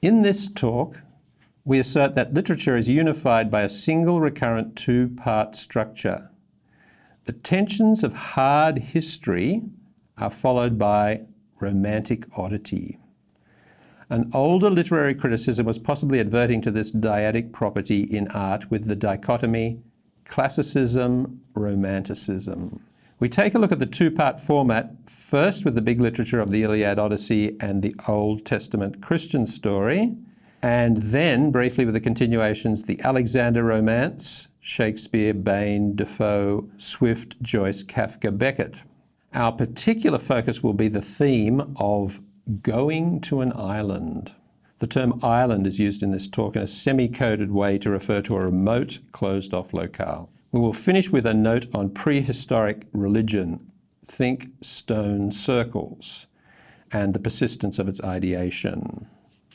In this talk, we assert that literature is unified by a single recurrent two-part structure. The tensions of hard history are followed by romantic oddity. An older literary criticism was possibly adverting to this dyadic property in art with the dichotomy classicism, romanticism. We take a look at the two-part format, first with the big literature of the Iliad-Odyssey and the Old Testament Christian story, and then briefly with the continuations, the Alexander romance, Shakespeare, Bain, Defoe, Swift, Joyce, Kafka, Beckett. Our particular focus will be the theme of going to an island. The term island is used in this talk in a semi-coded way to refer to a remote, closed-off locale. We will finish with a note on prehistoric religion, think stone circles, and the persistence of its ideation.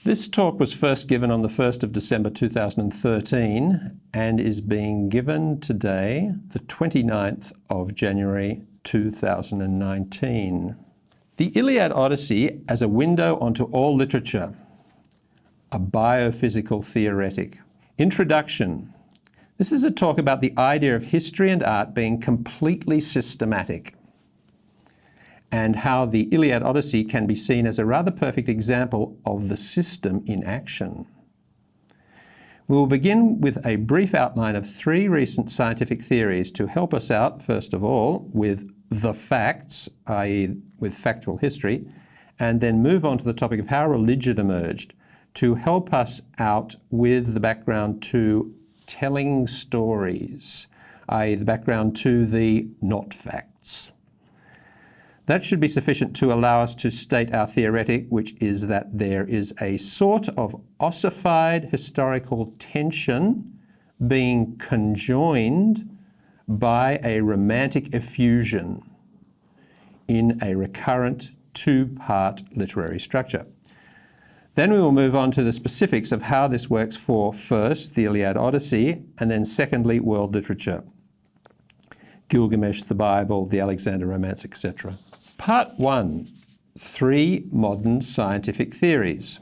This talk was first given on the 1st of December 2013 and is being given today, the 29th of January 2019. The Iliad-Odyssey as a window onto all literature, a biophysical theoretic. Introduction. This is a talk about the idea of history and art being completely systematic, and how the Iliad-Odyssey can be seen as a rather perfect example of the system in action. We will begin with a brief outline of three recent scientific theories to help us out, first of all, with the facts, i.e. with factual history, and then move on to the topic of how religion emerged to help us out with the background to telling stories, i.e. the background to the not facts. That should be sufficient to allow us to state our theoretic, which is that there is a sort of ossified historical tension being conjoined by a romantic effusion in a recurrent two-part literary structure. Then we will move on to the specifics of how this works for, first, the Iliad-Odyssey, and then secondly, world literature. Gilgamesh, the Bible, the Alexander romance, etc. Part 1, 3 modern scientific theories.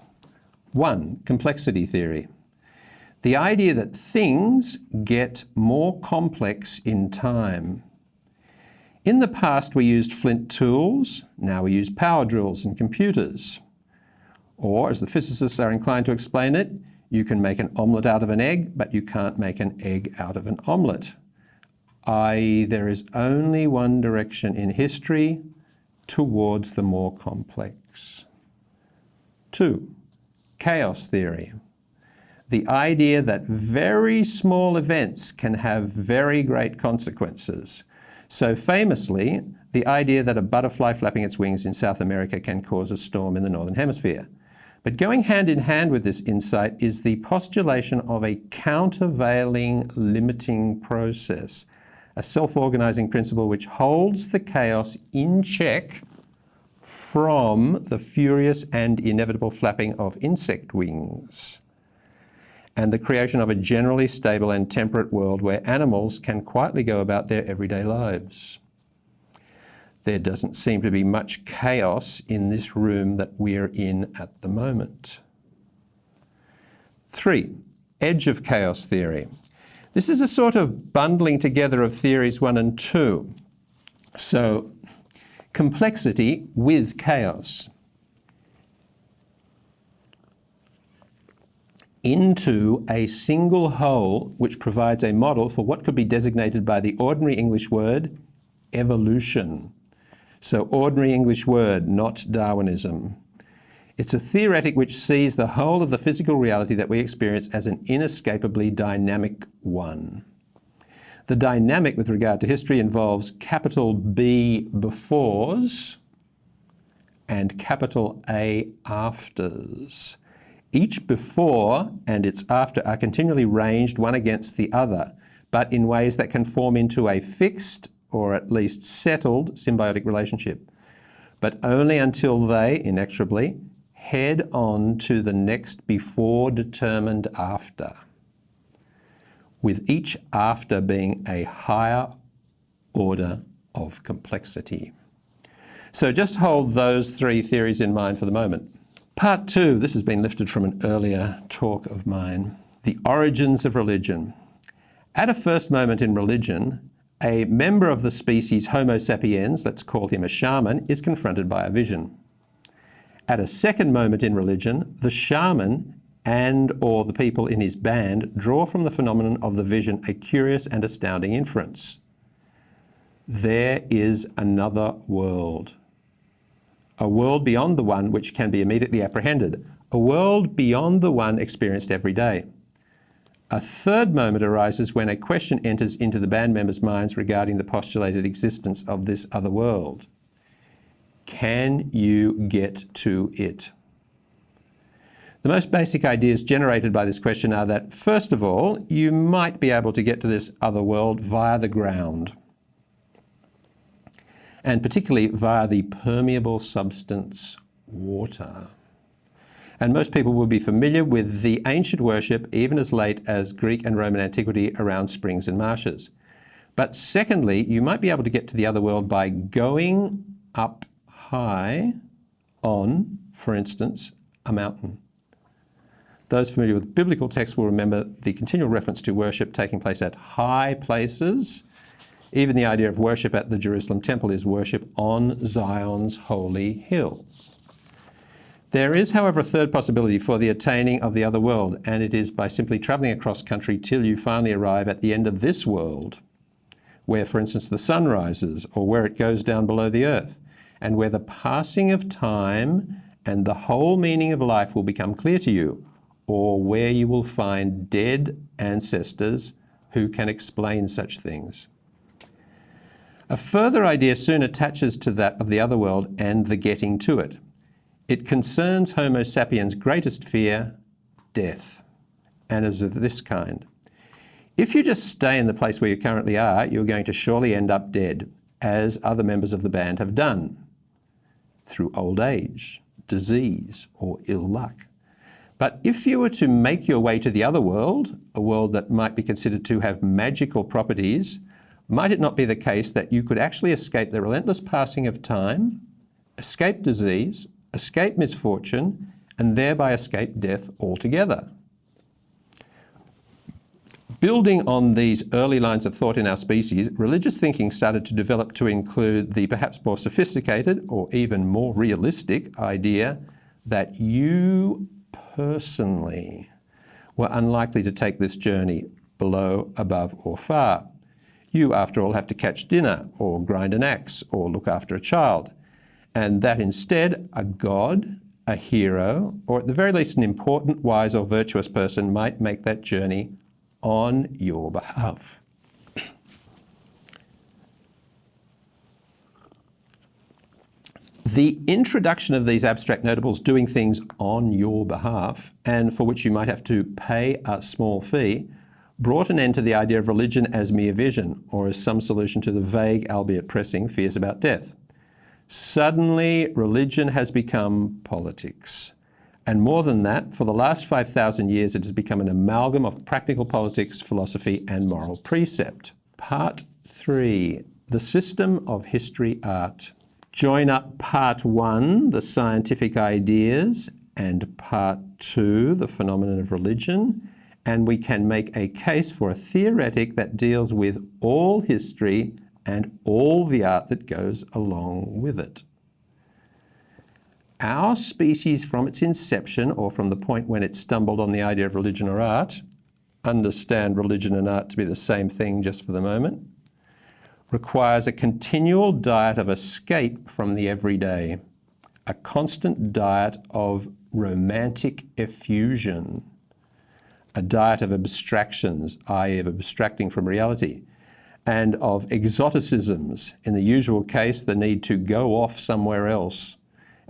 1, complexity theory. The idea that things get more complex in time. In the past we used flint tools, now we use power drills and computers. Or, as the physicists are inclined to explain it, you can make an omelette out of an egg, but you can't make an egg out of an omelette. I.e., there is only one direction in history, towards the more complex. 2, chaos theory. The idea that very small events can have very great consequences. So famously, the idea that a butterfly flapping its wings in South America can cause a storm in the Northern Hemisphere. But going hand in hand with this insight is the postulation of a countervailing limiting process, a self-organizing principle which holds the chaos in check from the furious and inevitable flapping of insect wings, and the creation of a generally stable and temperate world where animals can quietly go about their everyday lives. There doesn't seem to be much chaos in this room that we're in at the moment. 3, edge of chaos theory. This is a sort of bundling together of theories 1 and 2. So, complexity with chaos into a single whole which provides a model for what could be designated by the ordinary English word evolution. So ordinary English word, not Darwinism. It's a theoretic which sees the whole of the physical reality that we experience as an inescapably dynamic one. The dynamic with regard to history involves capital B befores and capital A afters. Each before and its after are continually ranged one against the other, but in ways that can form into a fixed or at least settled symbiotic relationship, but only until they, inexorably, head on to the next before determined after, with each after being a higher order of complexity. So just hold those three theories in mind for the moment. Part 2, this has been lifted from an earlier talk of mine, the origins of religion. At a first moment in religion, a member of the species Homo sapiens, let's call him a shaman, is confronted by a vision. At a second moment in religion, the shaman and or the people in his band draw from the phenomenon of the vision a curious and astounding inference. There is another world. A world beyond the one which can be immediately apprehended. A world beyond the one experienced every day. A third moment arises when a question enters into the band members' minds regarding the postulated existence of this other world. Can you get to it? The most basic ideas generated by this question are that, first of all, you might be able to get to this other world via the ground, and particularly via the permeable substance water. And most people will be familiar with the ancient worship, even as late as Greek and Roman antiquity, around springs and marshes. But secondly, you might be able to get to the other world by going up high on, for instance, a mountain. Those familiar with biblical texts will remember the continual reference to worship taking place at high places. Even the idea of worship at the Jerusalem temple is worship on Zion's holy hill. There is, however, a third possibility for the attaining of the other world, and it is by simply travelling across country till you finally arrive at the end of this world, where, for instance, the sun rises, or where it goes down below the earth, and where the passing of time and the whole meaning of life will become clear to you, or where you will find dead ancestors who can explain such things. A further idea soon attaches to that of the other world and the getting to it. It concerns Homo sapiens' greatest fear, death, and is of this kind. If you just stay in the place where you currently are, you're going to surely end up dead, as other members of the band have done, through old age, disease, or ill luck. But if you were to make your way to the other world, a world that might be considered to have magical properties, might it not be the case that you could actually escape the relentless passing of time, escape disease, escape misfortune, and thereby escape death altogether? Building on these early lines of thought in our species, religious thinking started to develop to include the perhaps more sophisticated or even more realistic idea that you personally were unlikely to take this journey below, above, or far. You, after all, have to catch dinner, or grind an axe, or look after a child. And that instead, a god, a hero, or at the very least an important, wise, or virtuous person might make that journey on your behalf. The introduction of these abstract notables doing things on your behalf, and for which you might have to pay a small fee, brought an end to the idea of religion as mere vision, or as some solution to the vague, albeit pressing, fears about death. Suddenly, religion has become politics. And more than that, for the last 5,000 years, it has become an amalgam of practical politics, philosophy, and moral precept. Part 3, the system of history art. Join up Part 1, the scientific ideas, and Part 2, the phenomenon of religion, and we can make a case for a theoretic that deals with all history and all the art that goes along with it. Our species, from its inception, or from the point when it stumbled on the idea of religion or art, understand religion and art to be the same thing just for the moment, requires a continual diet of escape from the everyday, a constant diet of romantic effusion, a diet of abstractions, i.e. of abstracting from reality, and of exoticisms, in the usual case the need to go off somewhere else,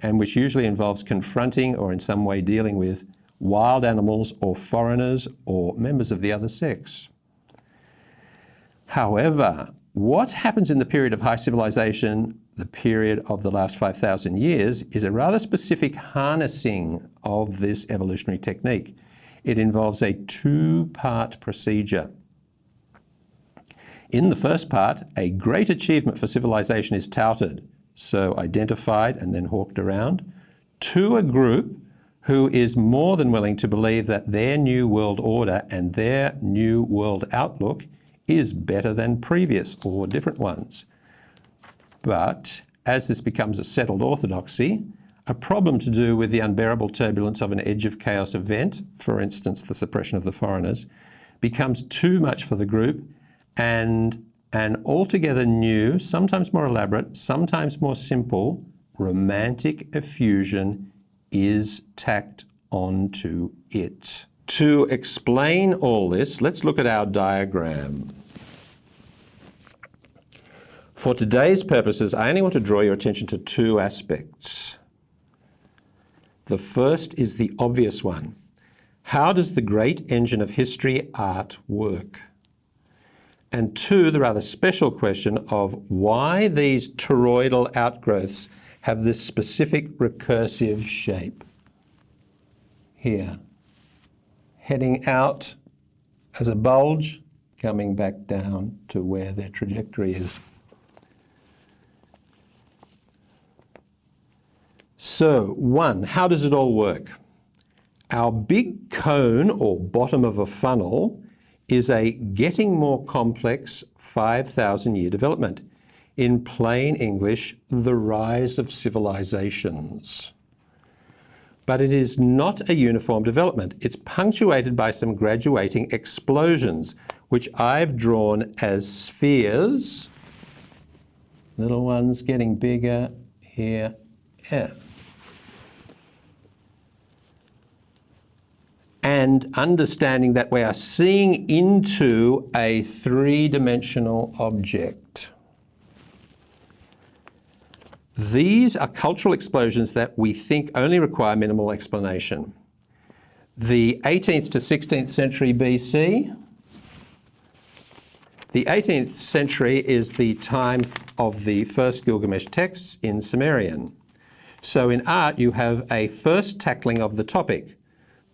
and which usually involves confronting or in some way dealing with wild animals or foreigners or members of the other sex. However, what happens in the period of high civilization, the period of the last 5,000 years, is a rather specific harnessing of this evolutionary technique. It involves a two-part procedure. In the first part, a great achievement for civilization is touted, so identified and then hawked around, to a group who is more than willing to believe that their new world order and their new world outlook is better than previous or different ones. But as this becomes a settled orthodoxy, a problem to do with the unbearable turbulence of an edge of chaos event, for instance, the suppression of the foreigners, becomes too much for the group, and an altogether new, sometimes more elaborate, sometimes more simple, romantic effusion is tacked onto it. To explain all this, let's look at our diagram. For today's purposes, I only want to draw your attention to two aspects. The first is the obvious one. How does the great engine of history, art, work? And two, the rather special question of why these toroidal outgrowths have this specific recursive shape here, heading out as a bulge, coming back down to where their trajectory is. So, one, how does it all work? Our big cone or bottom of a funnel is a getting more complex 5,000-year development. In plain English, the rise of civilizations. But it is not a uniform development. It's punctuated by some graduating explosions, which I've drawn as spheres, little ones getting bigger here, here. And understanding that we are seeing into a three-dimensional object. These are cultural explosions that we think only require minimal explanation. The 18th to 16th century BC. The 18th century is the time of the first Gilgamesh texts in Sumerian. So in art, you have a first tackling of the topic,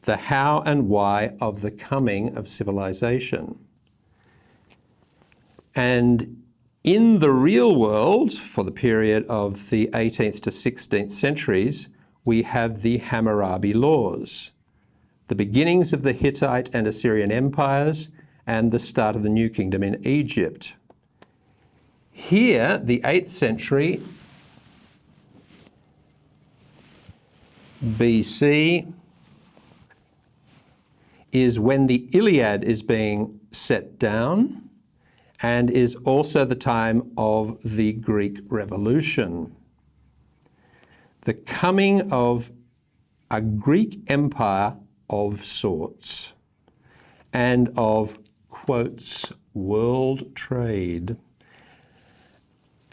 the how and why of the coming of civilization. And in the real world, for the period of the 18th to 16th centuries, we have the Hammurabi laws, the beginnings of the Hittite and Assyrian empires, and the start of the New Kingdom in Egypt. Here, the 8th century BC is when the Iliad is being set down, and is also the time of the Greek Revolution. The coming of a Greek empire of sorts, and of, quotes, world trade,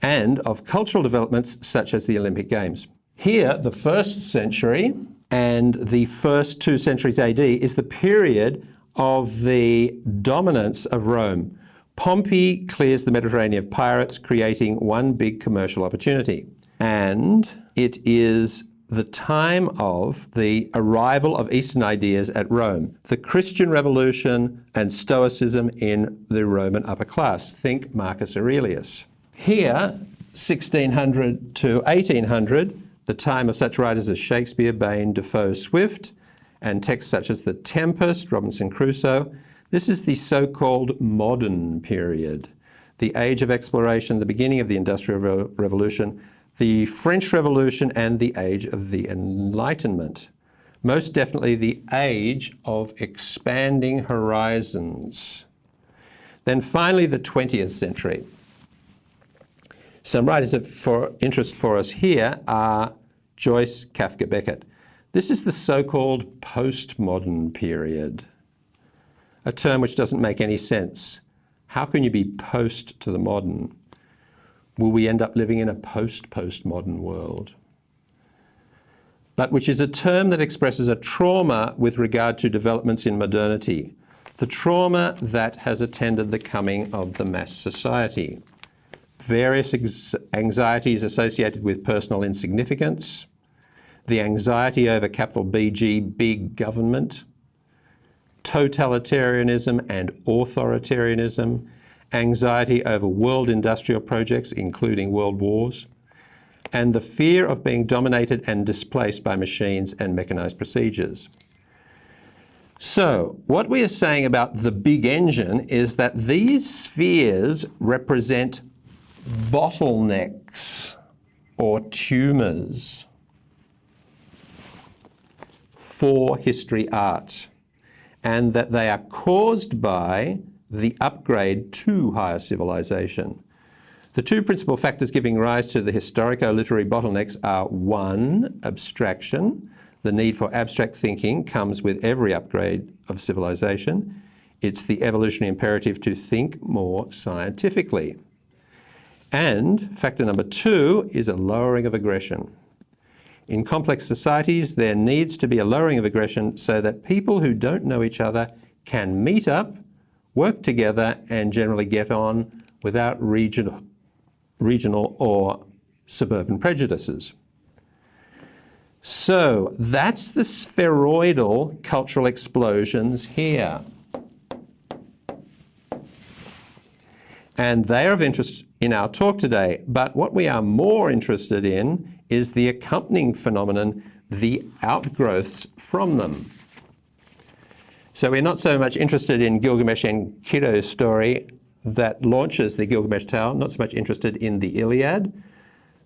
and of cultural developments such as the Olympic Games. Here, the 1st century and the first 2 centuries AD is the period of the dominance of Rome. Pompey clears the Mediterranean of pirates, creating one big commercial opportunity. And it is the time of the arrival of Eastern ideas at Rome, the Christian Revolution and Stoicism in the Roman upper class. Think Marcus Aurelius. Here, 1600 to 1800, the time of such writers as Shakespeare, Bain, Defoe, Swift, and texts such as The Tempest, Robinson Crusoe. This is the so-called modern period, the age of exploration, the beginning of the Industrial Revolution, the French Revolution, and the age of the Enlightenment. Most definitely the age of expanding horizons. Then finally, the 20th century. Some writers of interest for us here are Joyce, Kafka, Beckett. This is the so-called postmodern period, a term which doesn't make any sense. How can you be post to the modern? Will we end up living in a post-postmodern world? But which is a term that expresses a trauma with regard to developments in modernity, the trauma that has attended the coming of the mass society. Various anxieties associated with personal insignificance, the anxiety over capital BG, big government, totalitarianism and authoritarianism, anxiety over world industrial projects, including world wars, and the fear of being dominated and displaced by machines and mechanized procedures. So, what we are saying about the big engine is that these spheres represent bottlenecks or tumors for history art, and that they are caused by the upgrade to higher civilization. The two principal factors giving rise to the historico-literary bottlenecks are: one, abstraction. The need for abstract thinking comes with every upgrade of civilization. It's the evolutionary imperative to think more scientifically. And factor number two is a lowering of aggression. In complex societies, there needs to be a lowering of aggression so that people who don't know each other can meet up, work together, and generally get on without regional or suburban prejudices. So that's the spheroidal cultural explosions here. And they are of interest in our talk today, but what we are more interested in is the accompanying phenomenon, the outgrowths from them. So we're not so much interested in Gilgamesh and Kiddo's story that launches the Gilgamesh tale, not so much interested in the Iliad,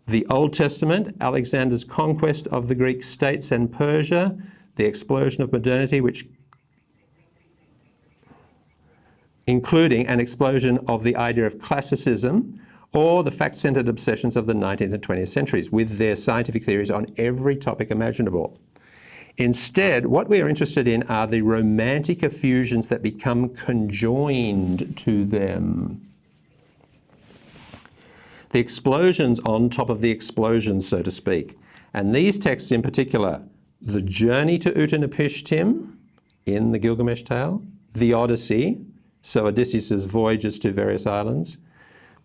the Old Testament, Alexander's conquest of the Greek states and Persia, the explosion of modernity, which including an explosion of the idea of classicism, or the fact-centered obsessions of the 19th and 20th centuries with their scientific theories on every topic imaginable. Instead, what we are interested in are the romantic effusions that become conjoined to them. The explosions on top of the explosions, so to speak. And these texts in particular, the journey to Utanapishtim in the Gilgamesh tale, the Odyssey, so Odysseus' voyages to various islands,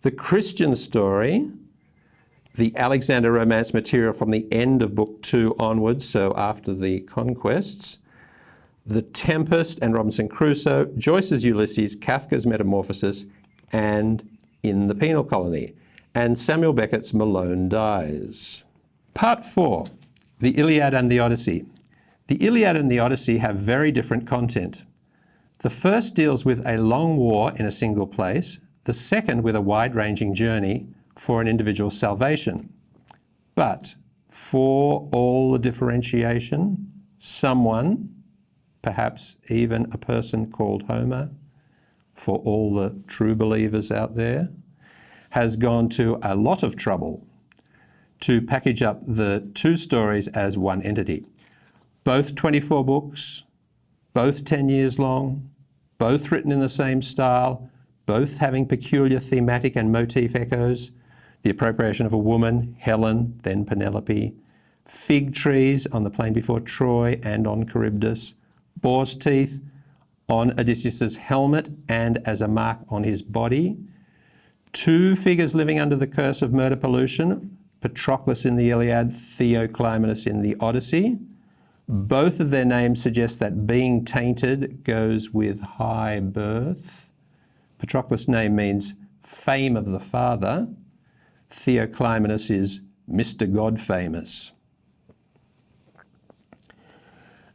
the Christian story, the Alexander romance material from the end of Book 2 onwards, so after the conquests, The Tempest and Robinson Crusoe, Joyce's Ulysses, Kafka's Metamorphosis, and In the Penal Colony, and Samuel Beckett's Malone Dies. Part 4, the Iliad and the Odyssey. The Iliad and the Odyssey have very different content. The first deals with a long war in a single place, the second with a wide-ranging journey for an individual's salvation. But for all the differentiation, someone, perhaps even a person called Homer, for all the true believers out there, has gone to a lot of trouble to package up the two stories as one entity. Both 24 books, both 10 years long, both written in the same style, both having peculiar thematic and motif echoes, the appropriation of a woman, Helen, then Penelope, fig trees on the plain before Troy and on Charybdis, boar's teeth on Odysseus' helmet and as a mark on his body, two figures living under the curse of murder pollution, Patroclus in the Iliad, Theoclymenus in the Odyssey. Both of their names suggest that being tainted goes with high birth. Patroclus' name means fame of the father. Theoclymenus is Mr. God famous.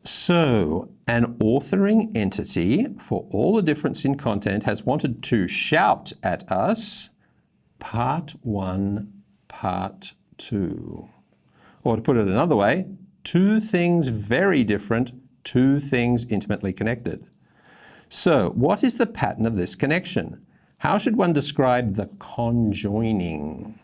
So, an authoring entity, for all the difference in content, has wanted to shout at us, Part 1, Part 2. Or to put it another way, two things very different, two things intimately connected. So, what is the pattern of this connection? How should one describe the conjoining?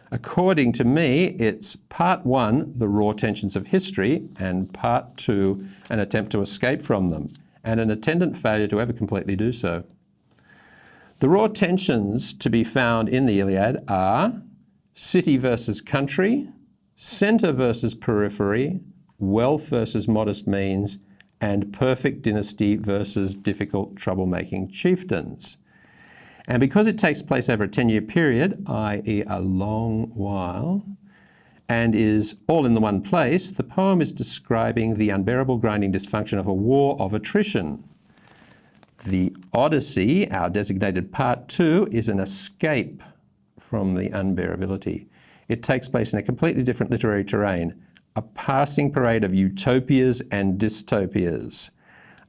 According to me, it's Part 1, the raw tensions of history, and Part 2, an attempt to escape from them, and an attendant failure to ever completely do so. The raw tensions to be found in the Iliad are city versus country, centre versus periphery, wealth versus modest means, and perfect dynasty versus difficult troublemaking chieftains. And because it takes place over a 10-year period, i.e. a long while, and is all in the one place, the poem is describing the unbearable grinding dysfunction of a war of attrition. The Odyssey, our designated Part 2, is an escape from the unbearability. It takes place in a completely different literary terrain, a passing parade of utopias and dystopias,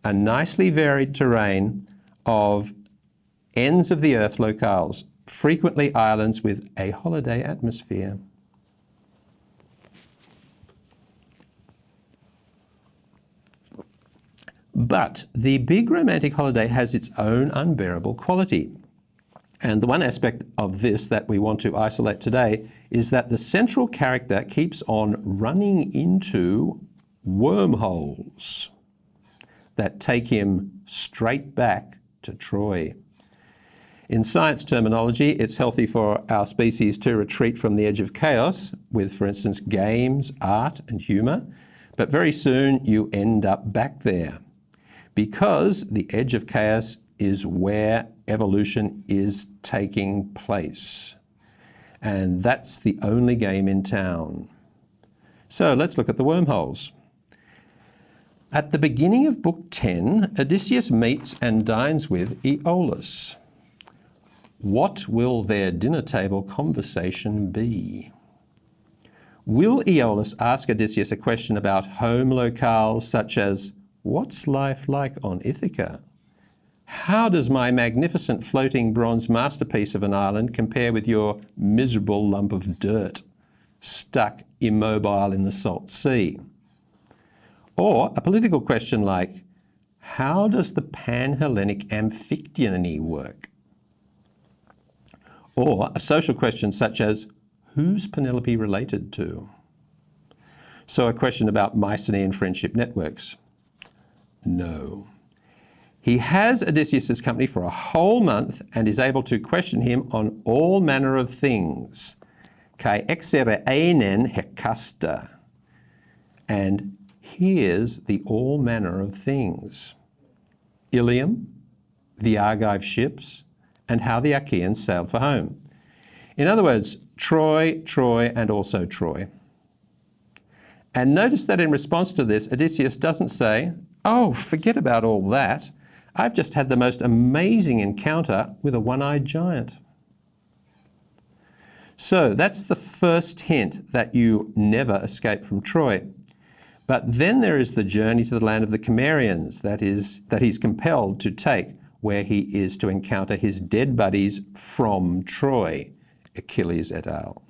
a nicely varied terrain of ends of the earth locales, frequently islands with a holiday atmosphere. But the big romantic holiday has its own unbearable quality. And the one aspect of this that we want to isolate today is that the central character keeps on running into wormholes that take him straight back to Troy. In science terminology, it's healthy for our species to retreat from the edge of chaos with, for instance, games, art, and humour. But very soon you end up back there, because the edge of chaos is where evolution is taking place. And that's the only game in town. So let's look at the wormholes. At the beginning of Book 10, Odysseus meets and dines with Aeolus. What will their dinner table conversation be? Will Aeolus ask Odysseus a question about home locales such as, what's life like on Ithaca? How does my magnificent floating bronze masterpiece of an island compare with your miserable lump of dirt, stuck immobile in the salt sea? Or a political question like, how does the Pan-Hellenic Amphictyony work? Or a social question such as, who's Penelope related to? So a question about Mycenaean friendship networks. No. He has Odysseus' company for a whole month and is able to question him on all manner of things. Kai exere einen hekasta. And here's the all manner of things. Ilium, the Argive ships, and how the Achaeans sailed for home. In other words, Troy, Troy, and also Troy. And notice that in response to this, Odysseus doesn't say, oh, forget about all that. I've just had the most amazing encounter with a one-eyed giant. So that's the first hint that you never escape from Troy. But then there is the journey to the land of the Cimmerians that he's compelled to take, where he is to encounter his dead buddies from Troy, Achilles et al.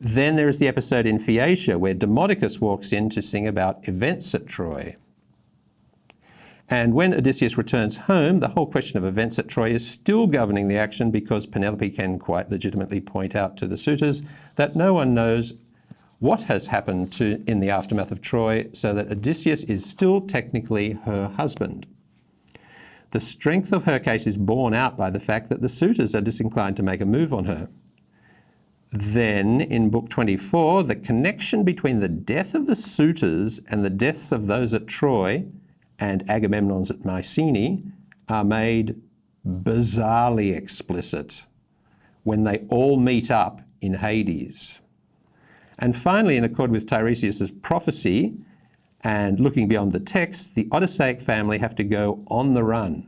Then there is the episode in Phaeacia where Demodocus walks in to sing about events at Troy. And when Odysseus returns home, the whole question of events at Troy is still governing the action, because Penelope can quite legitimately point out to the suitors that no one knows what has happened in the aftermath of Troy, so that Odysseus is still technically her husband. The strength of her case is borne out by the fact that the suitors are disinclined to make a move on her. Then, in Book 24, the connection between the death of the suitors and the deaths of those at Troy and Agamemnon's at Mycenae are made bizarrely explicit when they all meet up in Hades. And finally, in accord with Tiresias' prophecy, and looking beyond the text, the Odysseic family have to go on the run.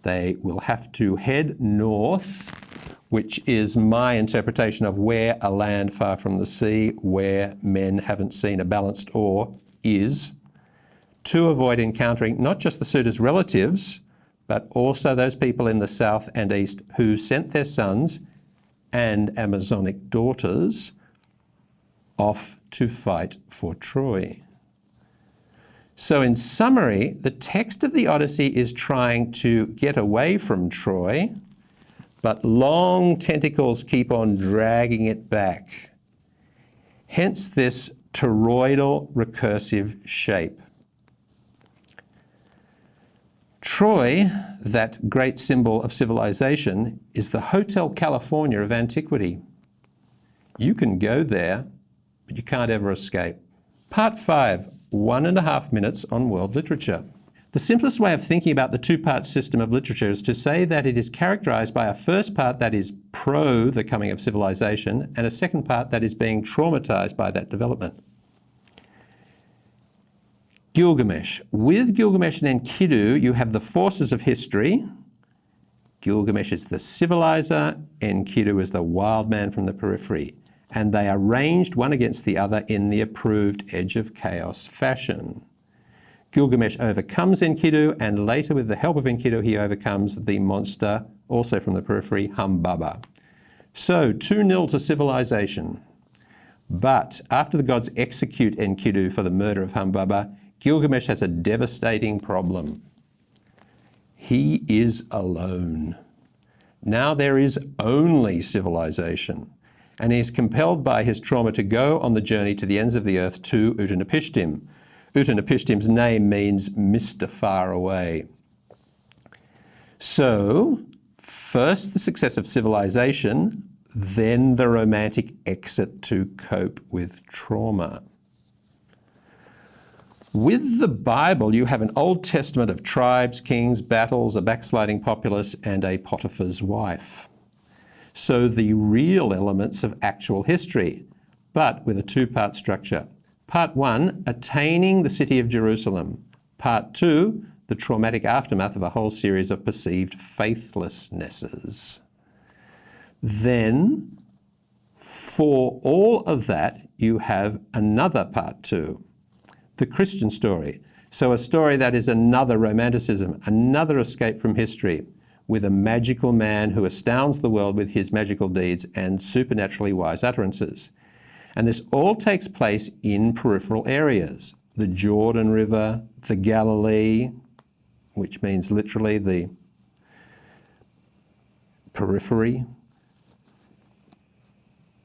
They will have to head north, which is my interpretation of where a land far from the sea, where men haven't seen a balanced oar, is, to avoid encountering not just the suitors' relatives, but also those people in the south and east who sent their sons and Amazonic daughters off to fight for Troy. So in summary, the text of the Odyssey is trying to get away from Troy, but long tentacles keep on dragging it back. Hence this toroidal recursive shape. Troy, that great symbol of civilization, is the Hotel California of antiquity. You can go there, but you can't ever escape. Part 5, 1.5 minutes on world literature. The simplest way of thinking about the two-part system of literature is to say that it is characterized by a first part that is pro the coming of civilization and a second part that is being traumatized by that development. Gilgamesh. With Gilgamesh and Enkidu, you have the forces of history. Gilgamesh is the civilizer, Enkidu is the wild man from the periphery, and they are ranged one against the other in the approved edge of chaos fashion. Gilgamesh overcomes Enkidu, and later with the help of Enkidu he overcomes the monster, also from the periphery, Humbaba. So 2-0 to civilization. But after the gods execute Enkidu for the murder of Humbaba, Gilgamesh has a devastating problem. He is alone. Now there is only civilization, and he is compelled by his trauma to go on the journey to the ends of the earth to Utanapishtim. Utanapishtim's name means Mr. Far Away. So, first the success of civilization, then the romantic exit to cope with trauma. With the Bible, you have an Old Testament of tribes, kings, battles, a backsliding populace, and a Potiphar's wife. So the real elements of actual history, but with a 2-part structure. Part 1, attaining the city of Jerusalem. Part 2, the traumatic aftermath of a whole series of perceived faithlessnesses. Then, for all of that, you have another Part 2. The Christian story. So a story that is another romanticism, another escape from history, with a magical man who astounds the world with his magical deeds and supernaturally wise utterances. And this all takes place in peripheral areas. The Jordan River, the Galilee, which means literally the periphery,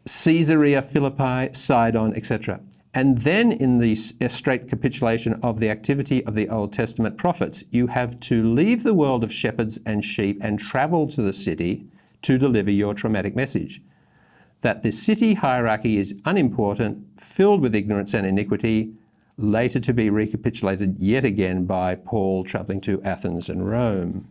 Caesarea Philippi, Sidon, etc. And then in the straight capitulation of the activity of the Old Testament prophets, you have to leave the world of shepherds and sheep and travel to the city to deliver your traumatic message. That the city hierarchy is unimportant, filled with ignorance and iniquity, later to be recapitulated yet again by Paul traveling to Athens and Rome.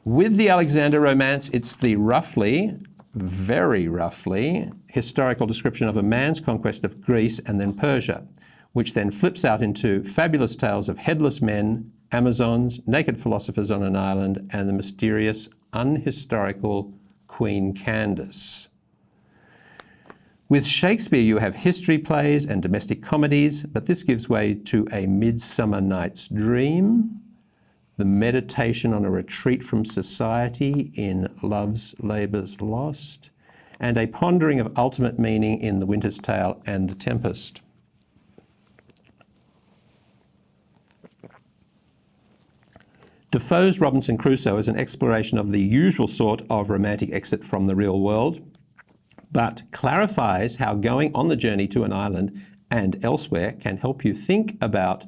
With the Alexander romance, it's the roughly, very roughly, historical description of a man's conquest of Greece and then Persia, which then flips out into fabulous tales of headless men, Amazons, naked philosophers on an island, and the mysterious, unhistorical Queen Candace. With Shakespeare, you have history plays and domestic comedies, but this gives way to A Midsummer Night's Dream, the meditation on a retreat from society in Love's Labour's Lost, and a pondering of ultimate meaning in The Winter's Tale and The Tempest. Defoe's Robinson Crusoe is an exploration of the usual sort of romantic exit from the real world, but clarifies how going on the journey to an island and elsewhere can help you think about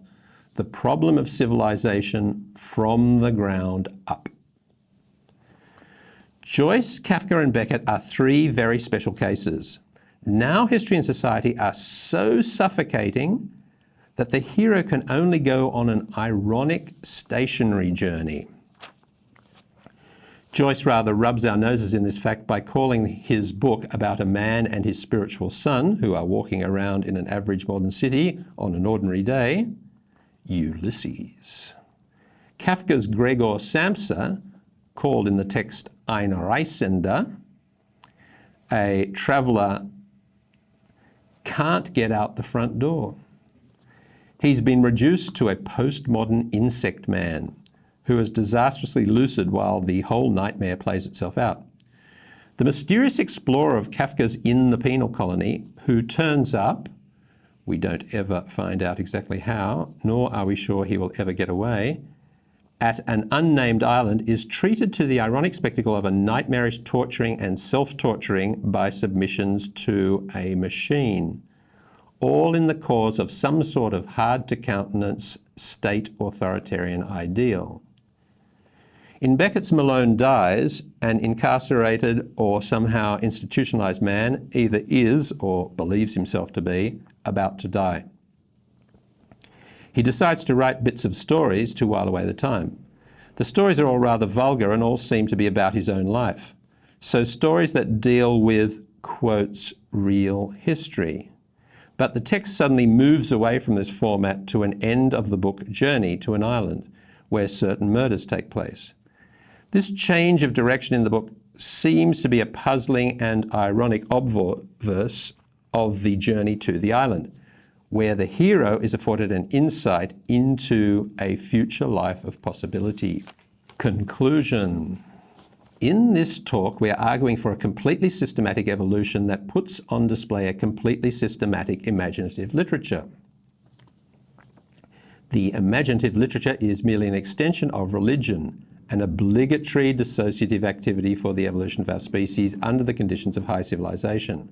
the problem of civilization from the ground up. Joyce, Kafka, and Beckett are 3 very special cases. Now history and society are so suffocating that the hero can only go on an ironic, stationary journey. Joyce rather rubs our noses in this fact by calling his book about a man and his spiritual son who are walking around in an average modern city on an ordinary day, Ulysses. Kafka's Gregor Samsa, called in the text Ein Reisender, a traveller, can't get out the front door. He's been reduced to a postmodern insect man who is disastrously lucid while the whole nightmare plays itself out. The mysterious explorer of Kafka's In the Penal Colony, who turns up, we don't ever find out exactly how, nor are we sure he will ever get away, at an unnamed island, is treated to the ironic spectacle of a nightmarish torturing and self-torturing by submissions to a machine, all in the cause of some sort of hard-to-countenance state authoritarian ideal. In Beckett's Malone Dies, an incarcerated or somehow institutionalized man either is, or believes himself to be, about to die. He decides to write bits of stories to while away the time. The stories are all rather vulgar and all seem to be about his own life. So stories that deal with, quotes, real history. But the text suddenly moves away from this format to an end of the book journey to an island where certain murders take place. This change of direction in the book seems to be a puzzling and ironic obverse of the journey to the island, where the hero is afforded an insight into a future life of possibility. Conclusion. In this talk, we are arguing for a completely systematic evolution that puts on display a completely systematic imaginative literature. The imaginative literature is merely an extension of religion, an obligatory dissociative activity for the evolution of our species under the conditions of high civilization.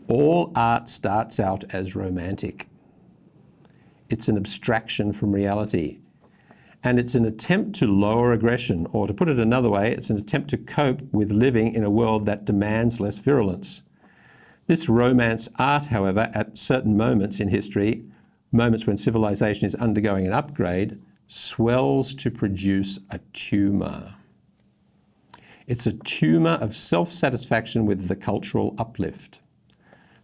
All art starts out as romantic. It's an abstraction from reality. And it's an attempt to lower aggression, or to put it another way, it's an attempt to cope with living in a world that demands less virulence. This romance art, however, at certain moments in history, moments when civilization is undergoing an upgrade, swells to produce a tumour. It's a tumour of self-satisfaction with the cultural uplift.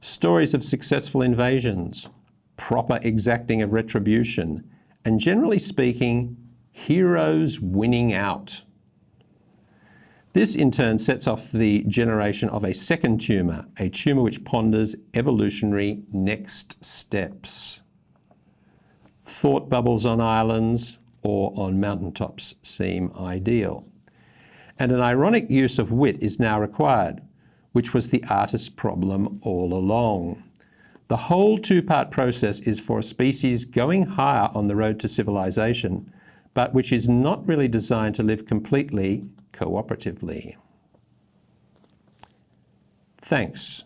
Stories of successful invasions, proper exacting of retribution, and generally speaking, heroes winning out. This in turn sets off the generation of a second tumour, a tumour which ponders evolutionary next steps. Thought bubbles on islands or on mountaintops seem ideal. And an ironic use of wit is now required, which was the artist's problem all along. The whole two-part process is for a species going higher on the road to civilization, but which is not really designed to live completely cooperatively. Thanks.